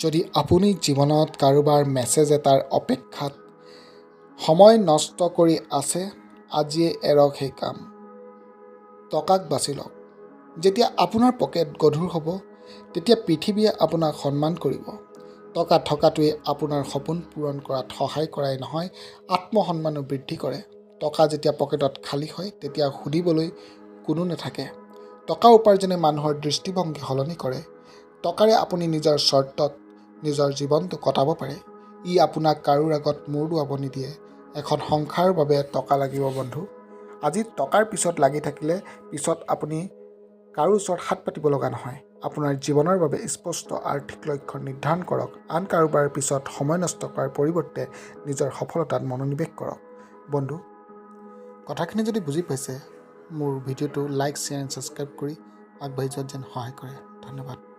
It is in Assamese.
যদি আপুনি জীৱনত কাৰোবাৰ মেছেজ এটাৰ অপেক্ষাত সময় নষ্ট কৰি আছে, আজিয়ে এৰক সেই কাম। টকাক বাছি লওক। যেতিয়া আপোনাৰ পকেট গধুৰ হ'ব, তেতিয়া পৃথিৱীয়ে আপোনাক সন্মান কৰিব। টকা থকাটোৱে আপোনাৰ সপোন পূৰণ কৰাত সহায় কৰাই নহয়, আত্মসন্মানো বৃদ্ধি কৰে। টকা যেতিয়া পকেটত খালী হয়, তেতিয়া সুধিবলৈ কোনো নাথাকে। টকা উপাৰ্জনে মানুহৰ দৃষ্টিভংগী সলনি কৰে। টকাৰে আপুনি নিজৰ চৰ্তত নিজৰ জীৱনটো কটাব পাৰে। ই আপোনাক কাৰোৰ আগত মূৰ দোৱাব নিদিয়ে। এখন সংসাৰৰ বাবে টকা লাগিব বন্ধু। আজি টকাৰ পিছত লাগি থাকিলে পিছত আপুনি কাৰো ওচৰত হাত পাতিব লগা নহয়। আপোনাৰ জীৱনৰ বাবে স্পষ্ট আৰ্থিক লক্ষ্য নিৰ্ধাৰণ কৰক। আন কাৰোবাৰ পিছত সময় নষ্ট কৰাৰ পৰিৱৰ্তে নিজৰ সফলতাত মনোনিৱেশ কৰক। বন্ধু, কথাখিনি যদি বুজি পাইছে, মোৰ ভিডিঅ'টো লাইক, শ্বেয়াৰ এণ্ড ছাবস্ক্ৰাইব কৰি আগবাঢ়ি যোৱাত যেন সহায় কৰে। ধন্যবাদ।